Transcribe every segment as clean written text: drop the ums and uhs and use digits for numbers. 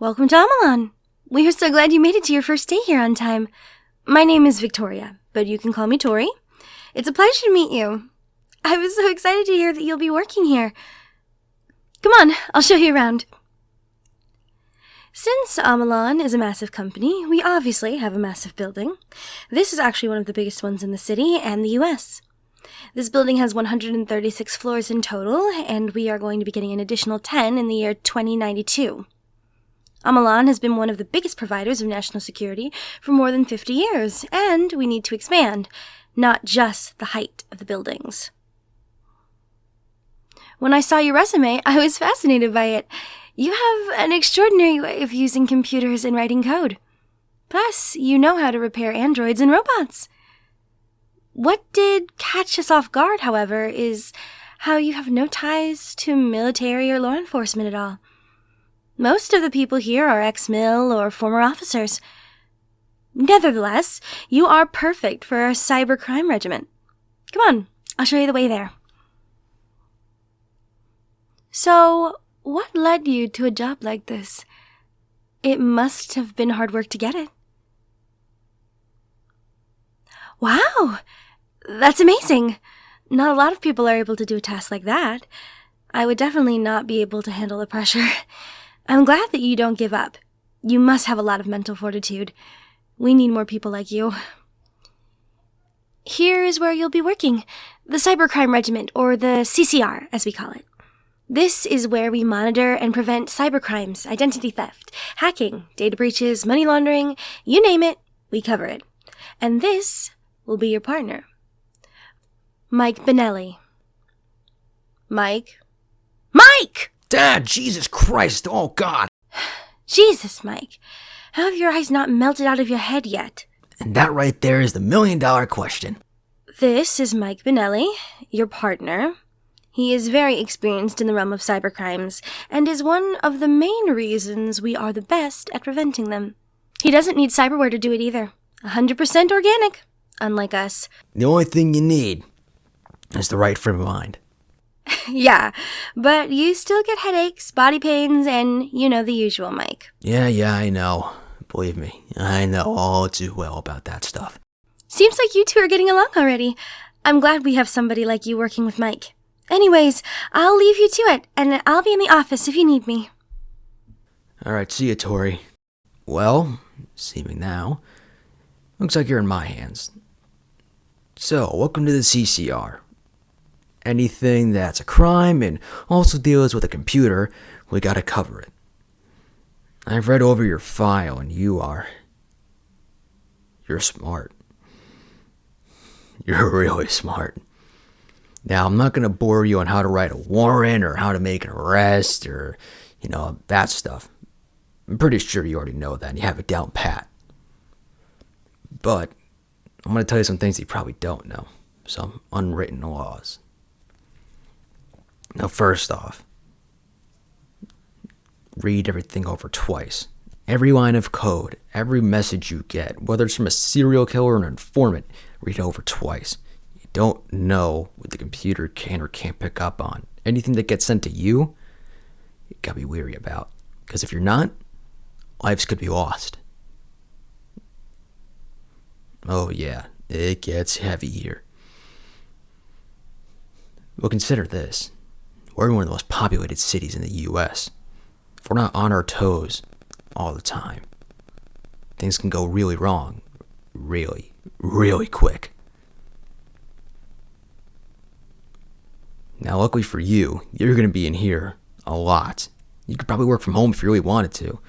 Welcome to Amalon. We are so glad you made it to your first day here on time. My name is Victoria, but you can call me Tori. It's a pleasure to meet you. I was so excited to hear that you'll be working here. Come on, I'll show you around. Since Amalon is a massive company, we obviously have a massive building. This is actually one of the biggest ones in the city and the US. This building has 136 floors in total, and we are going to be getting an additional 10 in the year 2092. Amalon has been one of the biggest providers of national security for more than 50 years, and we need to expand, not just the height of the buildings. When I saw your resume, I was fascinated by it. You have an extraordinary way of using computers and writing code. Plus, you know how to repair androids and robots. What did catch us off guard, however, is how you have no ties to military or law enforcement at all. Most of the people here are ex-mil or former officers. Nevertheless, you are perfect for our cybercrime regiment. Come on, I'll show you the way there. So, what led you to a job like this? It must have been hard work to get it. Wow, that's amazing. Not a lot of people are able to do a task like that. I would definitely not be able to handle the pressure. I'm glad that you don't give up. You must have a lot of mental fortitude. We need more people like you. Here is where you'll be working. The Cybercrime Regiment, or the CCR, as we call it. This is where we monitor and prevent cybercrimes, identity theft, hacking, data breaches, money laundering, you name it, we cover it. And this will be your partner, Mike Benelli. Mike? Dad, Jesus Christ, oh God. Jesus, Mike. How have your eyes not melted out of your head yet? And that right there is the million-dollar question. This is Mike Benelli, your partner. He is very experienced in the realm of cybercrimes, and is one of the main reasons we are the best at preventing them. He doesn't need cyberware to do it either. 100% organic, unlike us. The only thing you need is the right frame of mind. Yeah, but you still get headaches, body pains, and you know the usual, Mike. Yeah, I know. Believe me, I know all too well about that stuff. Seems like you two are getting along already. I'm glad we have somebody like you working with Mike. Anyways, I'll leave you to it, and I'll be in the office if you need me. Alright, see you, Tori. Well, see me now. Looks like you're in my hands. So, welcome to the CCR. Anything that's a crime and also deals with a computer, we gotta cover it. I've read over your file and you're smart. You're really smart. Now, I'm not gonna bore you on how to write a warrant or how to make an arrest or, that stuff. I'm pretty sure you already know that and you have it down pat. But I'm gonna tell you some things you probably don't know. Some unwritten laws. Now, first off, read everything over twice. Every line of code, every message you get, whether it's from a serial killer or an informant, read it over twice. You don't know what the computer can or can't pick up on. Anything that gets sent to you, you gotta be wary about. Because if you're not, lives could be lost. Oh yeah, it gets heavy here. Well, consider this. We're in one of the most populated cities in the US. If we're not on our toes all the time, things can go really wrong really, really quick. Now, luckily for you, you're going to be in here a lot. You could probably work from home if you really wanted to.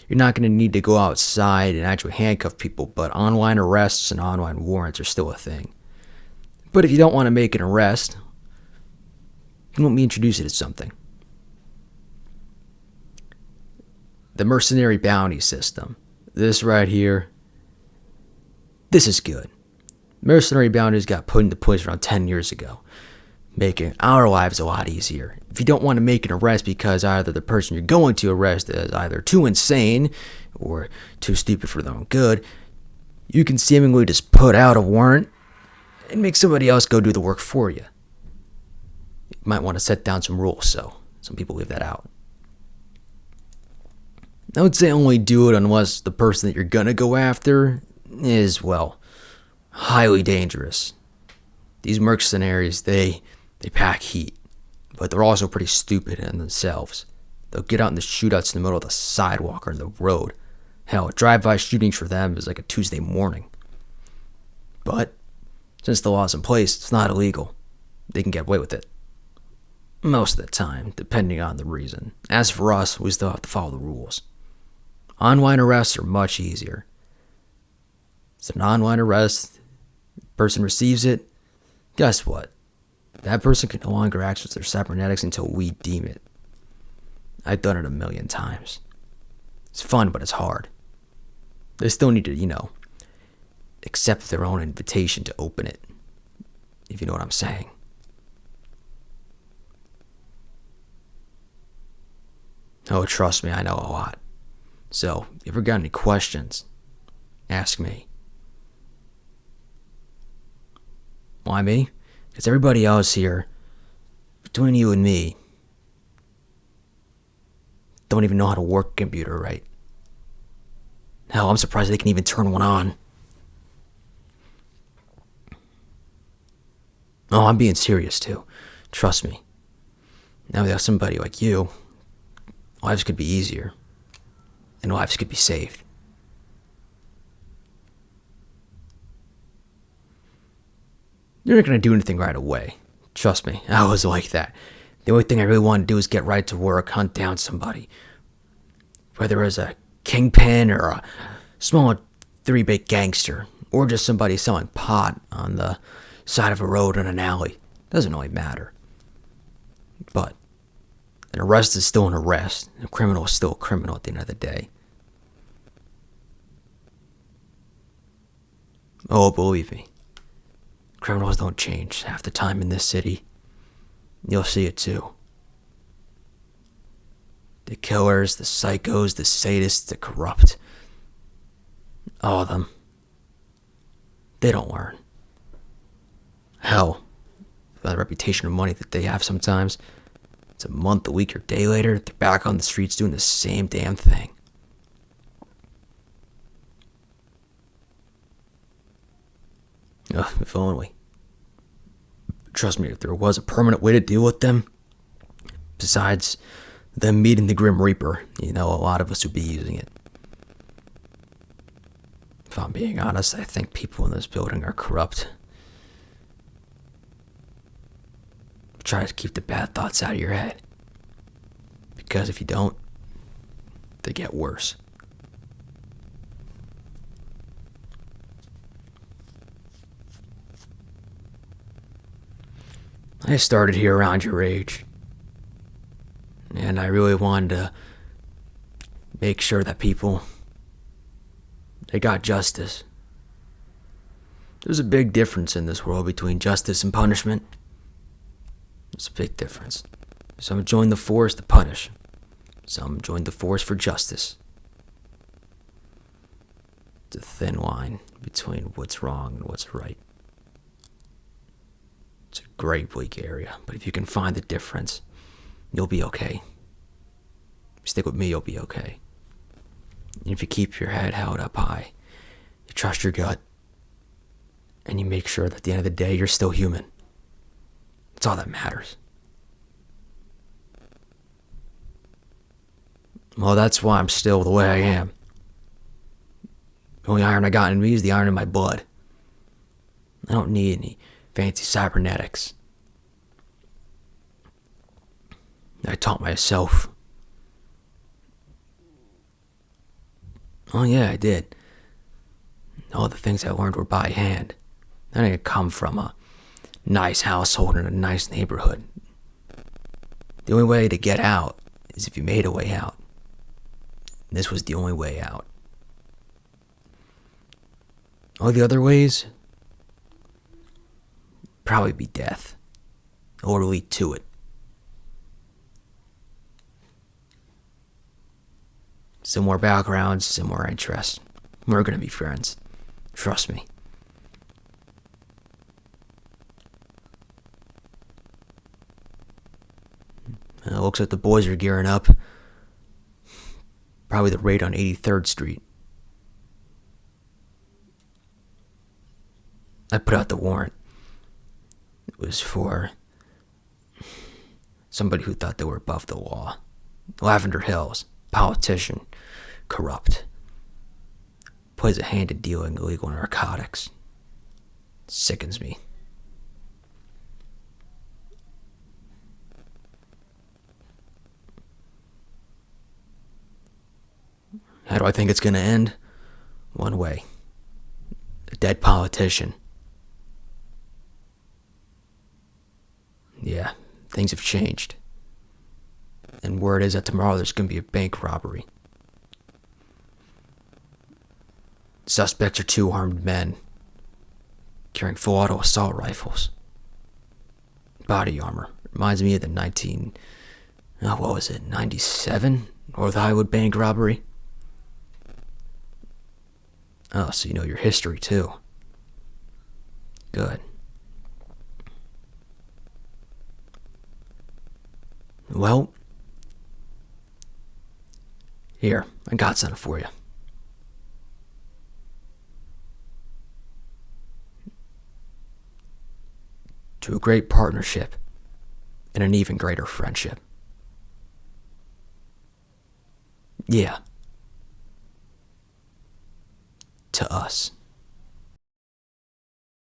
You're not going to need to go outside and actually handcuff people, but online arrests and online warrants are still a thing. But if you don't want to make an arrest, let me introduce you to something. The mercenary bounty system. This right here. This is good. Mercenary bounties got put into place around 10 years ago, making our lives a lot easier. If you don't want to make an arrest because either the person you're going to arrest is either too insane or too stupid for their own good, you can seemingly just put out a warrant and make somebody else go do the work for you. You might want to set down some rules, so some people leave that out. I would say only do it unless the person that you're gonna go after is, well, highly dangerous. These mercenaries, they pack heat, but they're also pretty stupid in themselves. They'll get out in the shootouts in the middle of the sidewalk or the road. Hell, drive-by shootings for them is like a Tuesday morning. But since the law's in place, it's not illegal. They can get away with it. Most of the time, depending on the reason. As for us, we still have to follow the rules. Online arrests are much easier. It's an online arrest. The person receives it. Guess what? That person can no longer access their cybernetics until we deem it. I've done it a million times. It's fun, but it's hard. They still need to, accept their own invitation to open it. If you know what I'm saying. Oh, trust me, I know a lot. So, if you ever got any questions, ask me. Why me? Because everybody else here, between you and me, don't even know how to work a computer right. Hell, I'm surprised they can even turn one on. Oh, I'm being serious too. Trust me. Now we have somebody like you, lives could be easier. And lives could be saved. You're not going to do anything right away. Trust me, I was like that. The only thing I really wanted to do is get right to work, hunt down somebody. Whether it was a kingpin or a small 3-bit gangster, or just somebody selling pot on the side of a road in an alley. Doesn't really matter. But an arrest is still an arrest. A criminal is still a criminal at the end of the day. Oh, believe me. Criminals don't change half the time in this city. You'll see it too. The killers, the psychos, the sadists, the corrupt. All of them. They don't learn. Hell, the reputation or money that they have sometimes, it's a month, a week, or day later, they're back on the streets doing the same damn thing. Ugh, if only. Trust me, if there was a permanent way to deal with them, besides them meeting the Grim Reaper, a lot of us would be using it. If I'm being honest, I think people in this building are corrupt. Try to keep the bad thoughts out of your head. Because if you don't, they get worse. I started here around your age. And I really wanted to make sure that people, they got justice. There's a big difference in this world between justice and punishment. It's a big difference. Some join the force to punish. Some join the force for justice. It's a thin line between what's wrong and what's right. It's a great bleak area, but if you can find the difference, you'll be okay. If you stick with me, you'll be okay. And if you keep your head held up high, you trust your gut, and you make sure that at the end of the day, you're still human. That's all that matters. Well, that's why I'm still the way I am. The only iron I got in me is the iron in my blood. I don't need any fancy cybernetics. I taught myself. Oh yeah, I did. All the things I learned were by hand. I didn't come from a nice household in a nice neighborhood. The only way to get out is if you made a way out. This was the only way out. All the other ways, probably be death, or lead to it. Similar backgrounds, similar interests. We're gonna be friends. Trust me. It looks like the boys are gearing up. Probably the raid on 83rd Street. I put out the warrant. It was for somebody who thought they were above the law. Lavender Hills, politician, corrupt. Plays a hand in dealing illegal narcotics. Sickens me. How do I think it's gonna end? One way. A dead politician. Yeah, things have changed. And word is that tomorrow there's gonna be a bank robbery. Suspects are two armed men carrying full auto assault rifles. Body armor. Reminds me of the 97? North Hollywood bank robbery. Oh, so you know your history too. Good. Well, here, I got something for you. To a great partnership and an even greater friendship. Yeah. To us.